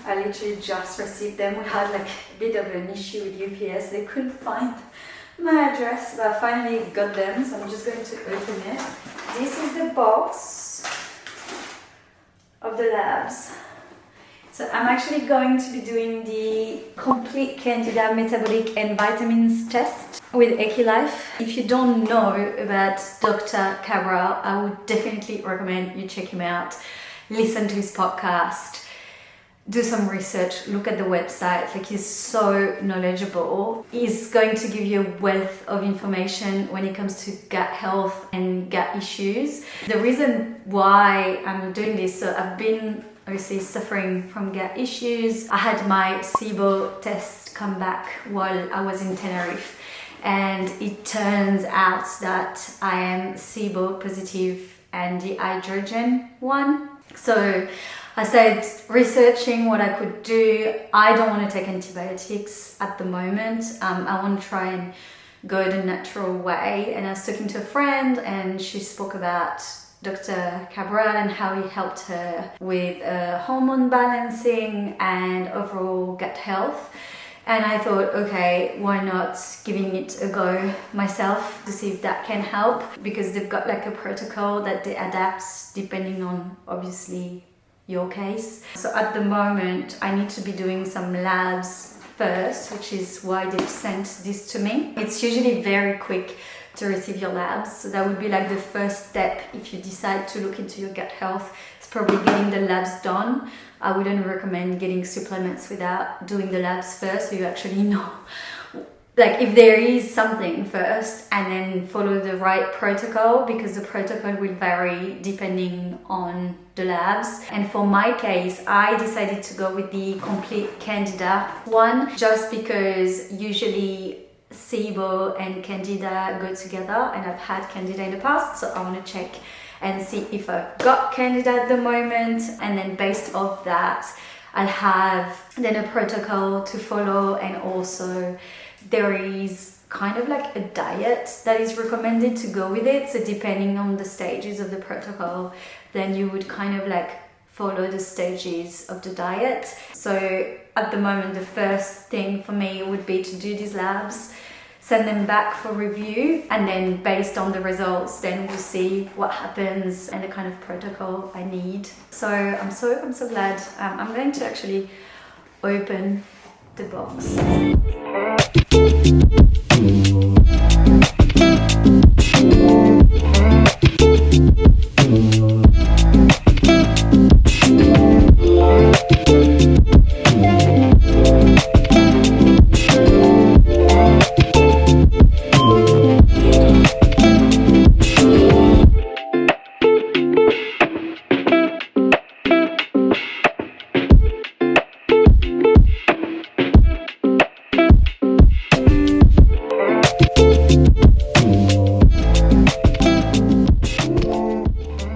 I literally just received them. We had like a bit of an issue with UPS. They couldn't find my address, but I finally got them, so I'm just going to open it. This is the box of the labs. So I'm actually going to be doing the complete Candida metabolic and vitamins test with Equi.Life. If you don't know about Dr. Cabral, I would definitely recommend you check him out. Listen to his podcast, do some research, look at the website. Like, he's so knowledgeable. He's going to give you a wealth of information when it comes to gut health and gut issues. The reason why I'm doing this, so I've been obviously suffering from gut issues. I had my CBO test come back while I was in Tenerife, and it turns out that I am CBO positive and the hydrogen one. So I started researching what I could do. I don't want to take antibiotics at the moment. I want to try and go the natural way. And I was talking to a friend, and she spoke about Dr. Cabral and how he helped her with hormone balancing and overall gut health. And I thought, okay, why not giving it a go myself to see if that can help, because they've got like a protocol that they adapt depending on obviously your case. So at the moment I need to be doing some labs first, which is why they've sent this to me. It's usually very quick to receive your labs, so that would be like the first step if you decide to look into your gut health. It's probably getting the labs done. I wouldn't recommend getting supplements without doing the labs first, so you actually know like if there is something first, and then follow the right protocol, because the protocol will vary depending on the labs. And for my case, I decided to go with the complete Candida one, just because usually SIBO and Candida go together, and I've had Candida in the past, so I want to check and see if I've got Candida at the moment, and then based off that I'll have then a protocol to follow. And also there is kind of like a diet that is recommended to go with it, so depending on the stages of the protocol, then you would kind of like follow the stages of the diet. So at the moment, the first thing for me would be to do these labs, send them back for review, and then based on the results, then we'll see what happens and the kind of protocol I need. So I'm so glad. I'm going to actually open the box.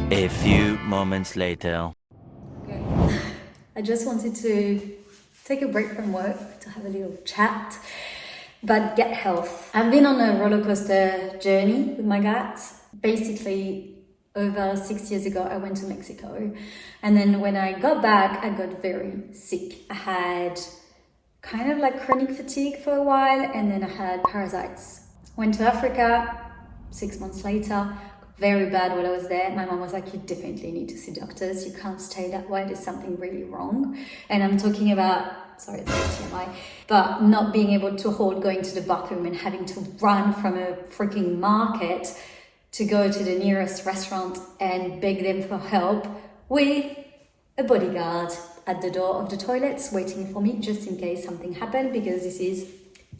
A few moments later. Okay. I just wanted to take a break from work to have a little chat about gut health. I've been on a roller coaster journey with my gut. Basically, over 6 years ago, I went to Mexico. And then when I got back, I got very sick. I had kind of like chronic fatigue for a while, and then I had parasites. Went to Africa 6 months later. Very bad while I was there. My mom was like, you definitely need to see doctors. You can't stay that way. There's something really wrong. And I'm talking about, sorry, it's TMI, but not being able to hold going to the bathroom and having to run from a freaking market to go to the nearest restaurant and beg them for help with a bodyguard at the door of the toilets waiting for me just in case something happened, because this is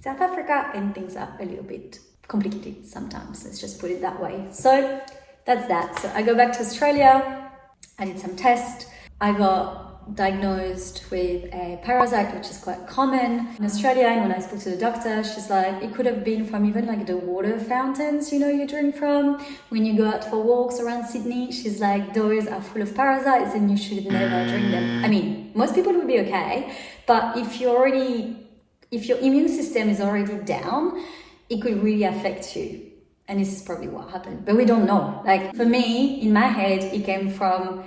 South Africa and things are a little bit complicated sometimes, let's just put it that way. So that's that. So I go back to Australia, I did some tests, I got diagnosed with a parasite, which is quite common in Australia. And when I spoke to the doctor, she's like, it could have been from even like the water fountains, you know, you drink from when you go out for walks around Sydney. She's like, those are full of parasites and you should never drink them. I mean, most people would be okay, but if your immune system is already down, it could really affect you. And this is probably what happened, but we don't know. Like for me, in my head, it came from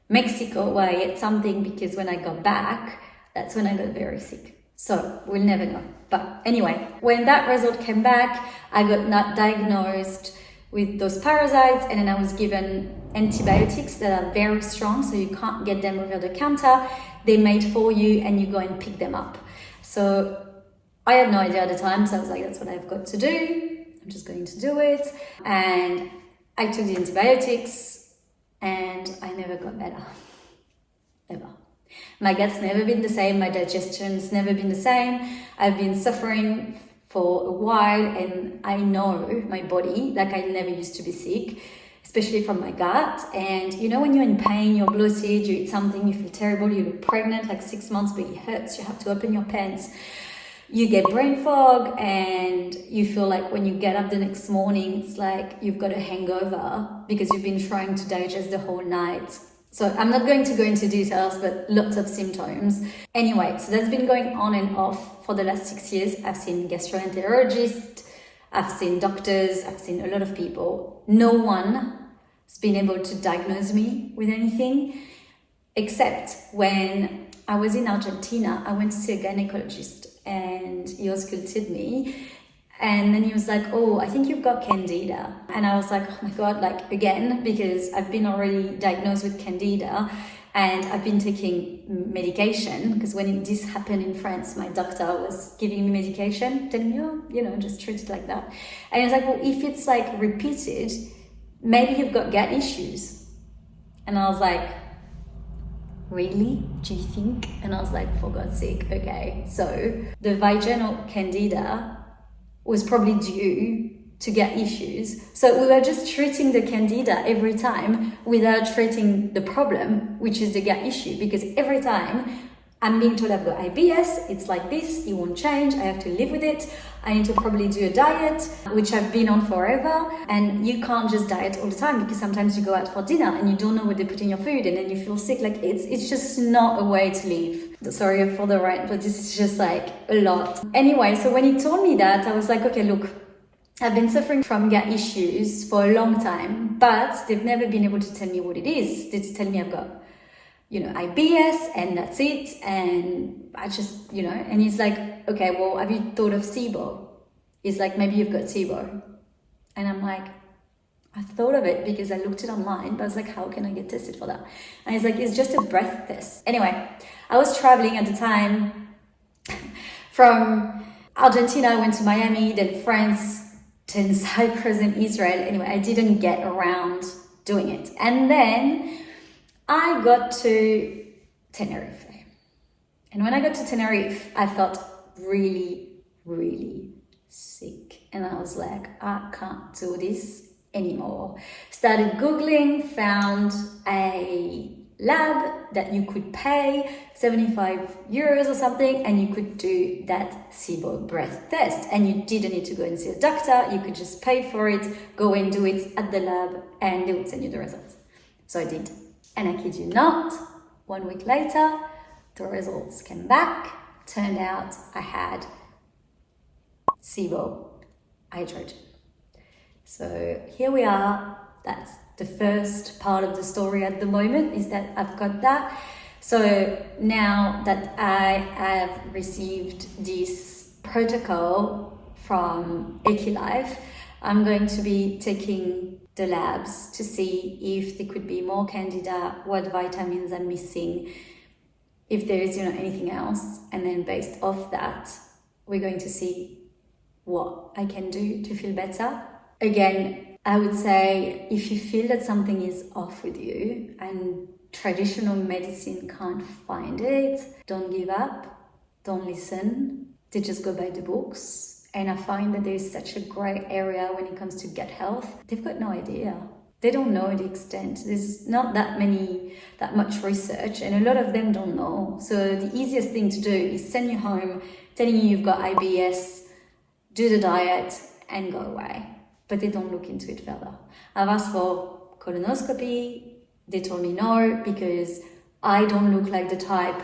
Mexico, where I ate something, because when I got back, That's when I got very sick. So we'll never know. But anyway, when that result came back, I got not diagnosed with those parasites, and then I was given antibiotics that are very strong, so you can't get them over the counter. They're made for you and you go and pick them up. So I had no idea at the time, so I was like, that's what I've got to do. I'm just going to do it. And I took the antibiotics and I never got better. Ever. My gut's never been the same, my digestion's never been the same. I've been suffering for a while, and I know my body, like I never used to be sick, especially from my gut. And you know, when you're in pain, you're bloated, you eat something, you feel terrible, you look pregnant, like 6 months, but it hurts, you have to open your pants. You get brain fog, and you feel like when you get up the next morning, it's like you've got a hangover because you've been trying to digest the whole night. So I'm not going to go into details, but lots of symptoms. Anyway, so that's been going on and off for the last 6 years. I've seen gastroenterologists, I've seen doctors, I've seen a lot of people. No one has been able to diagnose me with anything, except when I was in Argentina, I went to see a gynecologist and he ausculted me. And then he was like, oh, I think you've got candida. And I was like, oh my God, like again, because I've been already diagnosed with candida and I've been taking medication, because when this happened in France, my doctor was giving me medication, telling me, oh, you know, just treat it like that. And he was like, well, if it's like repeated, maybe you've got gut issues. And I was like, really? Do you think? And I was like, for God's sake, okay. So the vaginal candida was probably due to gut issues. So we were just treating the candida every time without treating the problem, which is the gut issue. Because every time I'm being told I've got IBS, it's like this, it won't change, I have to live with it. I need to probably do a diet, which I've been on forever. And you can't just diet all the time, because sometimes you go out for dinner and you don't know what they put in your food and then you feel sick. Like it's just not a way to live. Sorry for the rant, but this is just like a lot. Anyway, so when he told me that, I was like, okay, look, I've been suffering from gut issues for a long time, but they've never been able to tell me what it is. They just tell me I've got, you know, IBS and that's it. And I just, you know, and he's like, okay, well, have you thought of SIBO? He's like, maybe you've got SIBO. And I'm like, I thought of it because I looked it online, but I was like, how can I get tested for that? And he's like, it's just a breath test. Anyway, I was traveling at the time from Argentina, I went to Miami, then France, then Cyprus and Israel. Anyway, I didn't get around doing it. And then I got to Tenerife. And when I got to Tenerife, I felt really, really sick. And I was like, I can't do this anymore. Started Googling, found a lab that you could pay 75 euros or something, and you could do that SIBO breath test. And you didn't need to go and see a doctor. You could just pay for it, go and do it at the lab, and they would send you the results. So I did. And I kid you not, 1 week later, the results came back. Turned out I had SIBO hydrogen. So here we are. That's the first part of the story at the moment, is that I've got that. So now that I have received this protocol from Equi.Life, I'm going to be taking the labs to see if there could be more candida, what vitamins I'm missing, if there is, anything else. And then based off that, we're going to see what I can do to feel better. Again, I would say if you feel that something is off with you and traditional medicine can't find it, don't give up, don't listen, they just go by the books. And I find that there's such a grey area when it comes to gut health. They've got no idea. They don't know the extent. There's not that much research, and a lot of them don't know. So the easiest thing to do is send you home, telling you you've got IBS, do the diet, and go away. But they don't look into it further. I've asked for colonoscopy. They told me no, because I don't look like the type,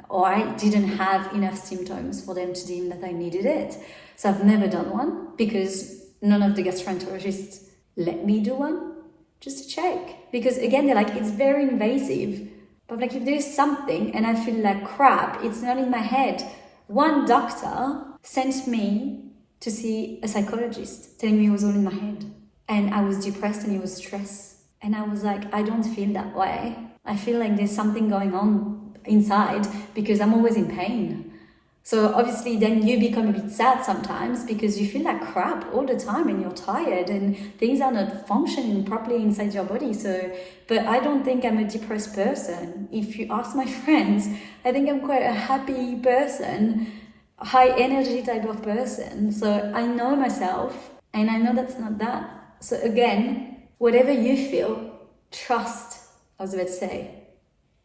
or I didn't have enough symptoms for them to deem that I needed it. So I've never done one, because none of the gastroenterologists let me do one, just to check. Because again, they're like, it's very invasive. But like if there's something and I feel like crap, it's not in my head. One doctor sent me to see a psychologist telling me it was all in my head. And I was depressed and it was stress. And I was like, I don't feel that way. I feel like there's something going on inside because I'm always in pain. So obviously then you become a bit sad sometimes because you feel like crap all the time and you're tired and things are not functioning properly inside your body. But I don't think I'm a depressed person. If you ask my friends, I think I'm quite a happy person, high energy type of person. So I know myself and I know that's not that. So again, whatever you feel, trust, I was about to say,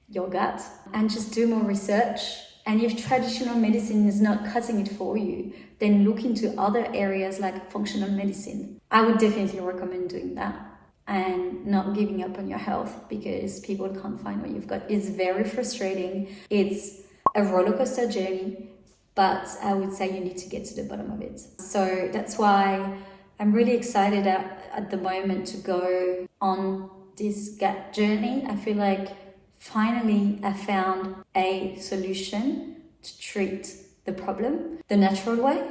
your gut, and just do more research. And if traditional medicine is not cutting it for you, then look into other areas like functional medicine. I would definitely recommend doing that and not giving up on your health because people can't find what you've got. It's very frustrating. It's a roller coaster journey, but I would say you need to get to the bottom of it. So that's why I'm really excited at the moment to go on this gut journey. I feel like finally I found a solution to treat the problem the natural way.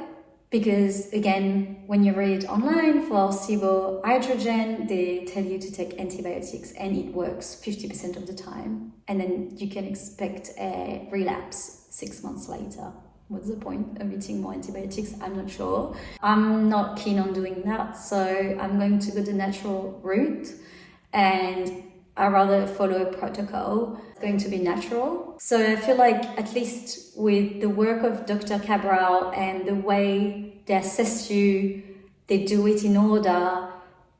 Because again, when you read online for SIBO hydrogen, they tell you to take antibiotics and it works 50% of the time. And then you can expect a relapse 6 months later. What's the point of eating more antibiotics? I'm not sure. I'm not keen on doing that. So I'm going to go the natural route and I rather follow a protocol. It's going to be natural. So I feel like at least with the work of Dr. Cabral and the way they assess you, they do it in order,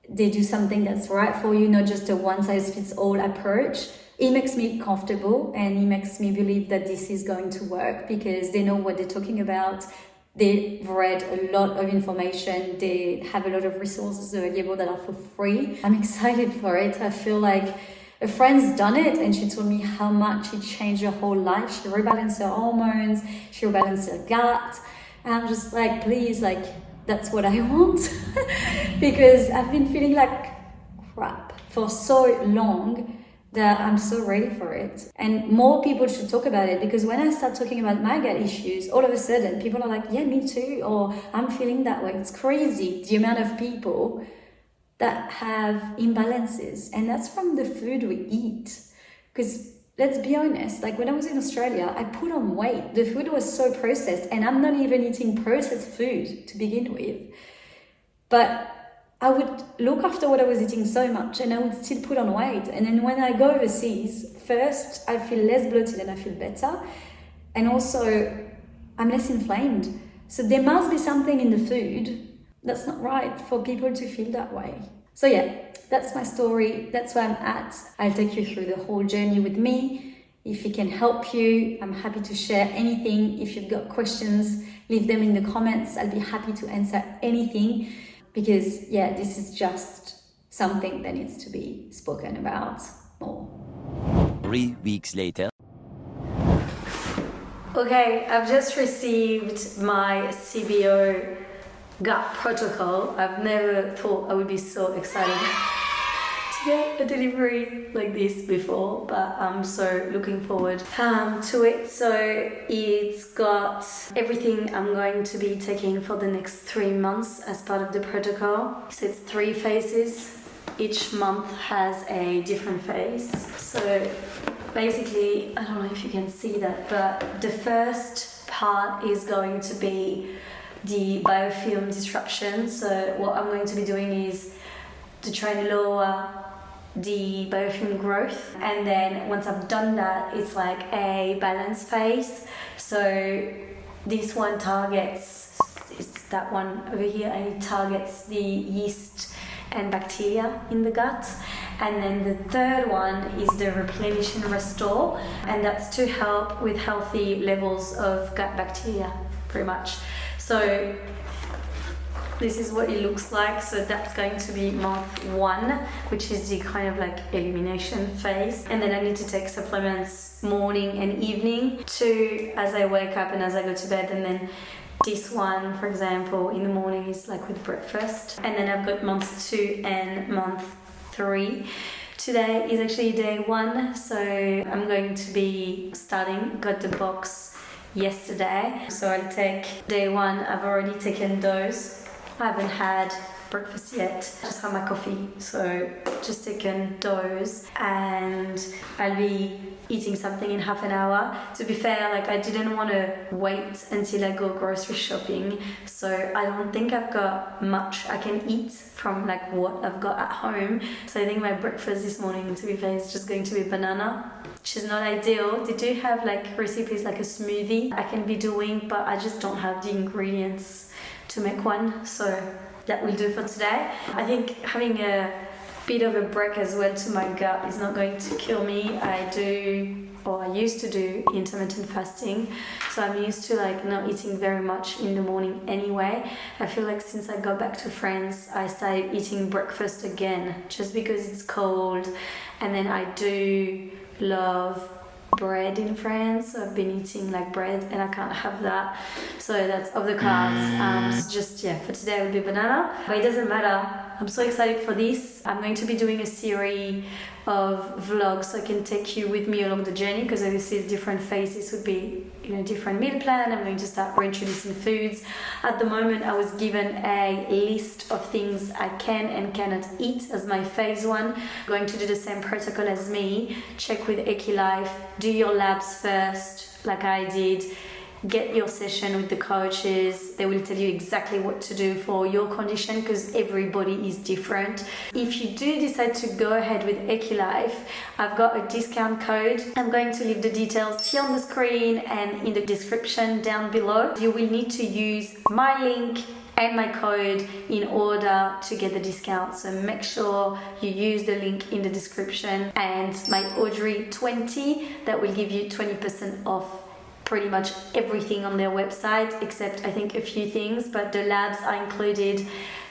they do something that's right for you, not just a one-size-fits-all approach. It makes me comfortable and it makes me believe that this is going to work because they know what they're talking about. They've read a lot of information. They have a lot of resources available that are for free. I'm excited for it. I feel like a friend's done it and she told me how much it changed her whole life. She rebalanced her hormones, she rebalanced her gut. And I'm just like, please, like, that's what I want. Because I've been feeling like crap for so long that I'm so ready for it. And more people should talk about it because when I start talking about my gut issues, all of a sudden people are like, yeah, me too, or I'm feeling that way. It's crazy the amount of people that have imbalances, and that's from the food we eat. Because let's be honest, like when I was in Australia, I put on weight. The food was so processed and I'm not even eating processed food to begin with. But I would look after what I was eating so much and I would still put on weight. And then when I go overseas, first, I feel less bloated and I feel better. And also, I'm less inflamed. So there must be something in the food that's not right for people to feel that way. So yeah, that's my story. That's where I'm at. I'll take you through the whole journey with me. If it can help you, I'm happy to share anything. If you've got questions, leave them in the comments. I'll be happy to answer anything. Because yeah, this is just something that needs to be spoken about more. 3 weeks later. Okay, I've just received my CBO gut protocol. I've never thought I would be so excited to get a delivery like this before, but I'm so looking forward to it. So it's got everything I'm going to be taking for the next 3 months as part of the protocol. So it's 3 phases. Each month has a different phase. So basically, I don't know if you can see that, but the first part is going to be the biofilm disruption. So what I'm going to be doing is to try and lower the biofilm growth, and then once I've done that, it's like a balance phase. So this one targets, it's that one over here, and it targets the yeast and bacteria in the gut. And then the third one is the replenish and restore, and that's to help with healthy levels of gut bacteria, pretty much. So this is what it looks like. So that's going to be month 1, which is the kind of like elimination phase. And then I need to take supplements morning and evening too, as I wake up and as I go to bed. And then this one, for example, in the morning is like with breakfast. And then I've got month 2 and month 3 Today is actually day 1, so I'm going to be starting. Got the box yesterday, so I'll take day 1. I've already taken those. I haven't had breakfast yet, just had my coffee, so just taken those, and I'll be eating something in half an hour. To be fair, like, I didn't want to wait until I go grocery shopping, so I don't think I've got much I can eat from like what I've got at home. So I think my breakfast this morning, to be fair, is just going to be banana, which is not ideal. They do have like recipes like a smoothie I can be doing, but I just don't have the ingredients to make one, so that will do for today. I think having a bit of a break as well to my gut is not going to kill me. I used to do intermittent fasting, so I'm used to like not eating very much in the morning anyway. I feel like since I got back to France, I started eating breakfast again just because it's cold, and then I do love bread in France, so I've been eating like bread and I can't have that, so that's off the cards. So just for today it will be banana, but it doesn't matter. I'm so excited for this. I'm going to be doing a series of vlogs so I can take you with me along the journey, because obviously different phases would be different meal plan. I'm going to start reintroducing foods. At the moment I was given a list of things I can and cannot eat as my phase 1. I'm going to do the same protocol as me. Check with Equi.Life, do your labs first like I did, get your session with the coaches. They will tell you exactly what to do for your condition, because everybody is different. If you do decide to go ahead with Equi.Life, I've got a discount code. I'm going to leave the details here on the screen and in the description down below. You will need to use my link and my code in order to get the discount, so make sure you use the link in the description, and my Audrey 20, that will give you 20% off pretty much everything on their website, except I think a few things, but the labs are included,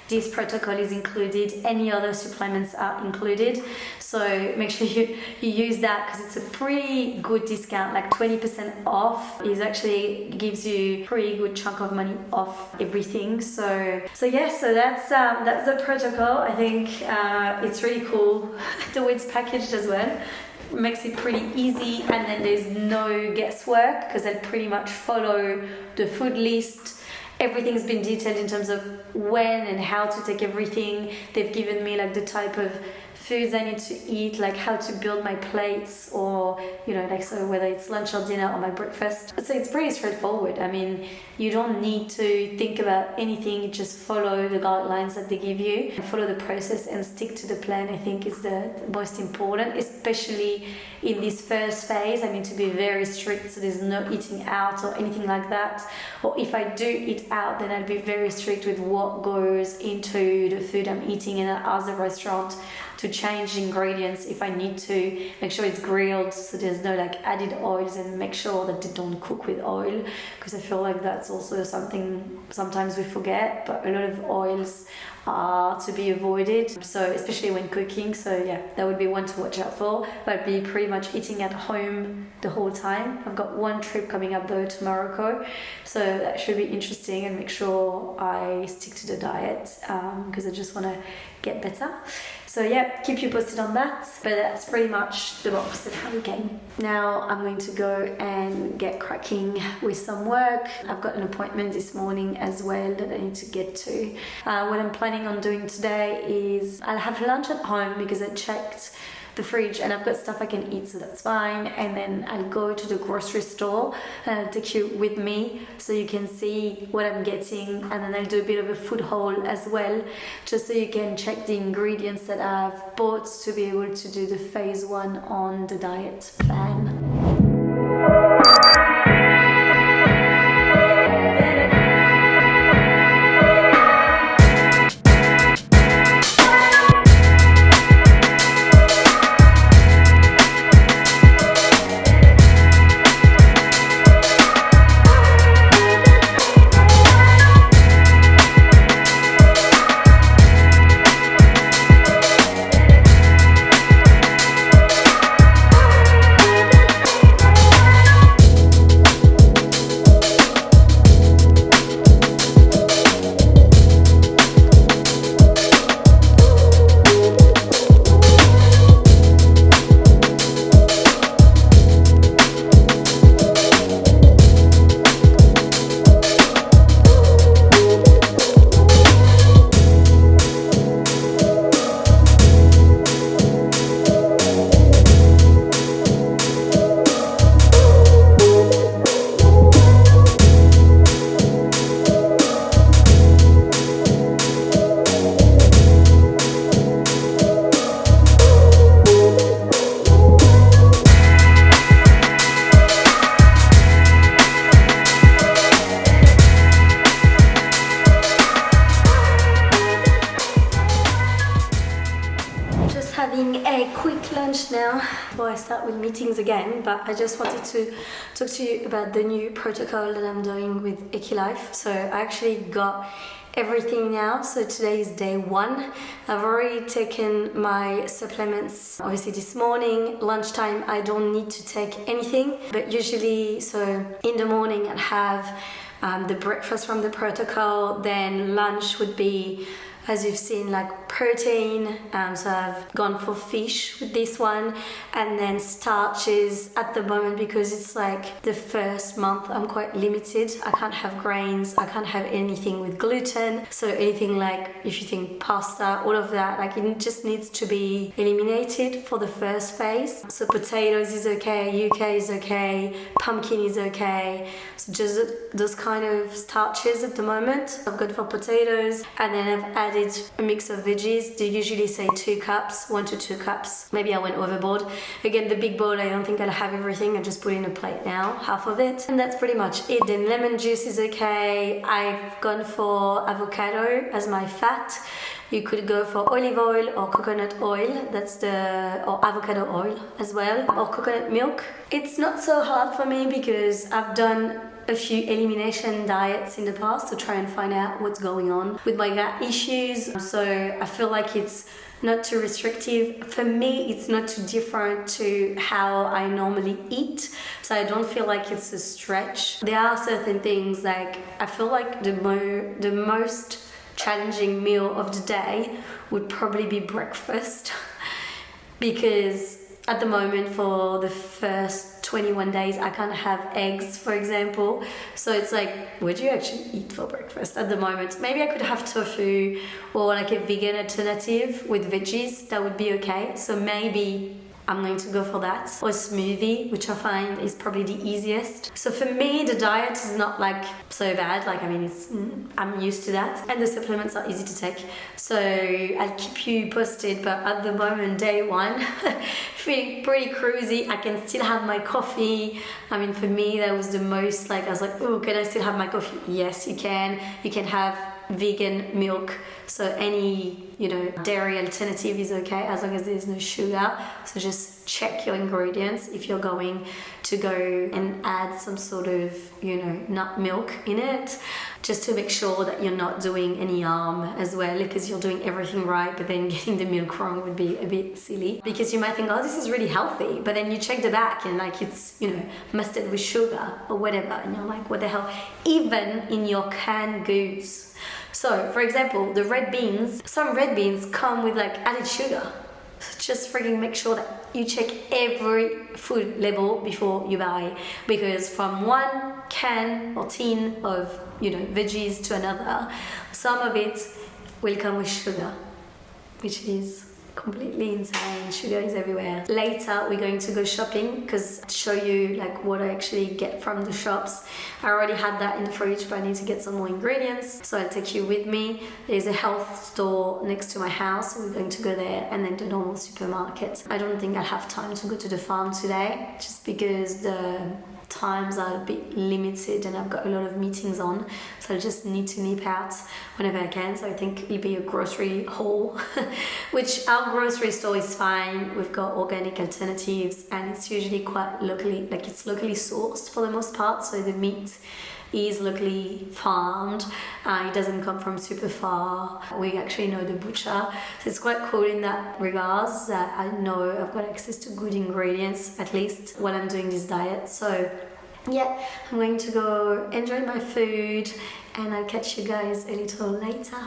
this protocol is included, any other supplements are included. So make sure you use that, because it's a pretty good discount, like 20% off is actually gives you a pretty good chunk of money off everything. So that's the protocol. I think it's really cool the way it's packaged as well. Makes it pretty easy, and then there's no guesswork because I pretty much follow the food list. Everything's been detailed in terms of when and how to take everything. They've given me like the type of foods I need to eat, like how to build my plates, or so whether it's lunch or dinner or my breakfast. So it's pretty straightforward. I mean, you don't need to think about anything, you just follow the guidelines that they give you and follow the process and stick to the plan. I think is the most important, especially in this first phase. I mean, to be very strict, so there's no eating out or anything like that. Or if I do eat out, then I'll be very strict with what goes into the food I'm eating, and I'll ask the restaurant to change ingredients if I need to. Make sure it's grilled, so there's no like added oils, and make sure that they don't cook with oil, because I feel like that's also something sometimes we forget, but a lot of oils are to be avoided, so especially when cooking. So that would be one to watch out for. But I'd be pretty much eating at home the whole time. I've got one trip coming up though to Morocco, so that should be interesting, and make sure I stick to the diet because I just want to get better. So keep you posted on that, but that's pretty much the box and how we came. Now I'm going to go and get cracking with some work. I've got an appointment this morning as well that I need to get to. What I'm planning on doing today is I'll have lunch at home because I checked the fridge and I've got stuff I can eat, so that's fine. And then I'll go to the grocery store and I'll take you with me so you can see what I'm getting, and then I'll do a bit of a food haul as well, just so you can check the ingredients that I've bought to be able to do the phase 1 on the diet plan. a quick lunch now before I start with meetings again, but I just wanted to talk to you about the new protocol that I'm doing with Equi.Life. So I actually got everything now, so today is day 1. I've already taken my supplements obviously this morning. Lunchtime I don't need to take anything, but usually so in the morning I'd have the breakfast from the protocol, then lunch would be, as you've seen, like protein, so I've gone for fish with this one, and then starches at the moment because it's like the first month I'm quite limited. I can't have grains, I can't have anything with gluten, so anything like, if you think pasta, all of that, like it just needs to be eliminated for the first phase. So potatoes is okay, UK is okay, pumpkin is okay, so just those kind of starches at the moment I've got for potatoes, and then I've added a mix of veggies. They usually say 2 cups, 1 to 2 cups. Maybe I went overboard. Again, the big bowl, I don't think I'll have everything. I just put in a plate now, half of it. And that's pretty much it. Then lemon juice is okay. I've gone for avocado as my fat. You could go for olive oil or coconut oil, or avocado oil as well, or coconut milk. It's not so hard for me because I've done a few elimination diets in the past to try and find out what's going on with my gut issues. So I feel like it's not too restrictive. For me, it's not too different to how I normally eat. So I don't feel like it's a stretch. There are certain things like, I feel like the most challenging meal of the day would probably be breakfast because at the moment for the first 21 days I can't have eggs, for example. So it's like, what do you actually eat for breakfast at the moment? Maybe I could have tofu or like a vegan alternative with veggies, that would be okay. So maybe I'm going to go for that, or a smoothie, which I find is probably the easiest. So for me, the diet is not like so bad. Like, I mean, I'm used to that, and the supplements are easy to take. So I'll keep you posted. But at the moment, day 1, feeling pretty cruisy. I can still have my coffee. I mean, for me, that was the most like, I was like, oh, can I still have my coffee? Yes, you can. You can have vegan milk, so any dairy alternative is okay as long as there's no sugar. So just check your ingredients if you're going to go and add some sort of nut milk in it, just to make sure that you're not doing any harm as well, because you're doing everything right but then getting the milk wrong would be a bit silly, because you might think, oh, this is really healthy, but then you check the back and like it's mustard with sugar or whatever, and you're like, what the hell? Even in your canned goods. So, for example, the red beans, some red beans come with like added sugar. So just freaking make sure that you check every food label before you buy, because from one can or tin of veggies to another, some of it will come with sugar, which is completely insane. Sugar is everywhere. Later we're going to go shopping because to show you like what I actually get from the shops. I already had that in the fridge, but I need to get some more ingredients, so I'll take you with me. There's a health store next to my house, so we're going to go there, and then the normal supermarket. I don't think I'll have time to go to the farm today just because the times are a bit limited and I've got a lot of meetings on, so I just need to nip out whenever I can. So I think it'll be a grocery haul which our grocery store is fine. We've got organic alternatives and it's usually quite locally, like it's locally sourced for the most part, so the meat is locally farmed. It doesn't come from super far. We actually know the butcher, so it's quite cool in that regards that I know I've got access to good ingredients, at least while I'm doing this diet. So yeah, I'm going to go enjoy my food and I'll catch you guys a little later.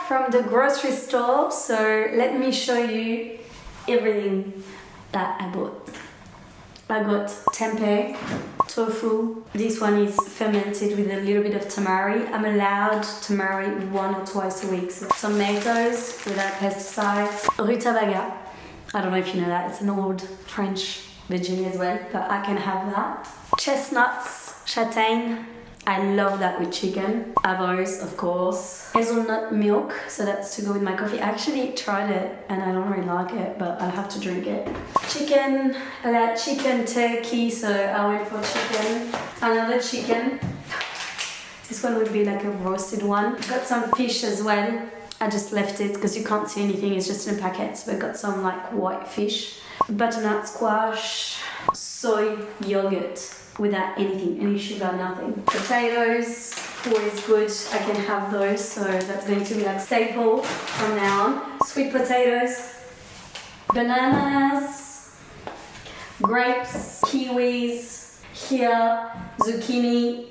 From the grocery store, so let me show you everything that I bought. I got tempeh, tofu. This one is fermented with a little bit of tamari. I'm allowed tamari 1 or twice a week. So tomatoes without pesticides. Rutabaga. I don't know if you know that. It's an old French veggie as well, but I can have that. Chestnuts, châtaigne, I love that with chicken. Avos, of course. Hazelnut milk, so that's to go with my coffee. I actually tried it and I don't really like it, but I'll have to drink it. Chicken, I got chicken turkey, so I went for chicken. Another chicken. This one would be like a roasted one. Got some fish as well. I just left it because you can't see anything, it's just in a packet. So I got some like white fish. Butternut squash, soy yogurt without anything, any sugar, nothing. Potatoes, always good, I can have those, so that's going to be like staple from now on. Sweet potatoes, bananas, grapes, kiwis, here, zucchini,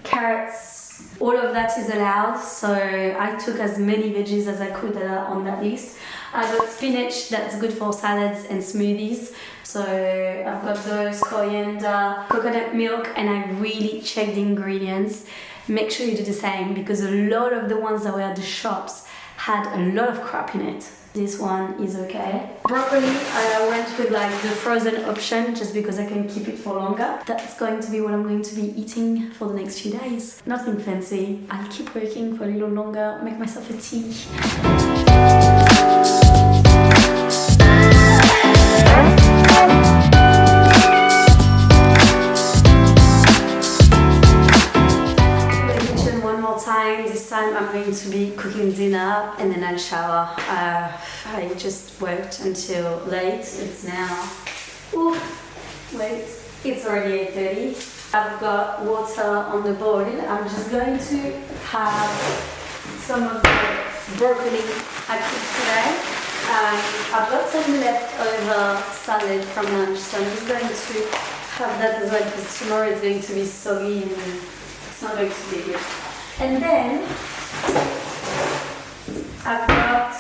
carrots. All of that is allowed, so I took as many veggies as I could that are on that list. I got spinach, that's good for salads and smoothies. So I've got those, coriander, coconut milk, and I really check the ingredients. Make sure you do the same because a lot of the ones that were at the shops had a lot of crap in it. This one is okay. Broccoli, I went with like the frozen option just because I can keep it for longer. That's going to be what I'm going to be eating for the next few days. Nothing fancy. I'll keep working for a little longer, make myself a tea. This time I'm going to be cooking dinner and then I'll shower. I just worked until late. It's now, it's already 8:30. I've got water on the boil. I'm just going to have some of the broccoli I cooked today. I've got some leftover salad from lunch, so I'm just going to have that as well because tomorrow it's going to be soggy and it's not going to be good. And then I've got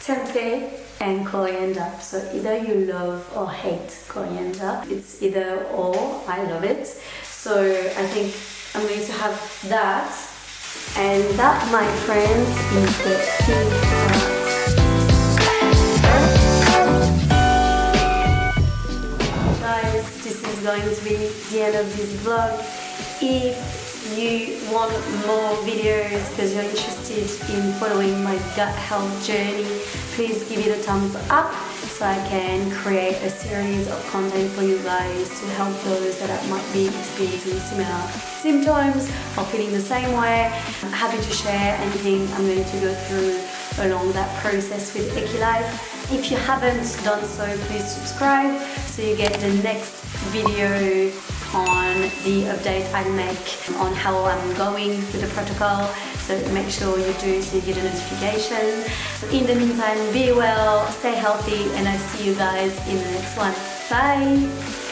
tempeh and coriander. So either you love or hate coriander. It's either or. I love it. So I think I'm going to have that. And that, my friends, is the pig salad. Guys, this is going to be the end of this vlog. If you want more videos because you're interested in following my gut health journey, please give it a thumbs up so I can create a series of content for you guys to help those that might be experiencing similar symptoms or feeling the same way. I'm happy to share anything I'm going to go through along that process with Equi.Life. If you haven't done so, please subscribe so you get the next video on the update I make on how I'm going with the protocol. So make sure you do so you get a notification. In the meantime, be well, stay healthy, and I'll see you guys in the next one. Bye!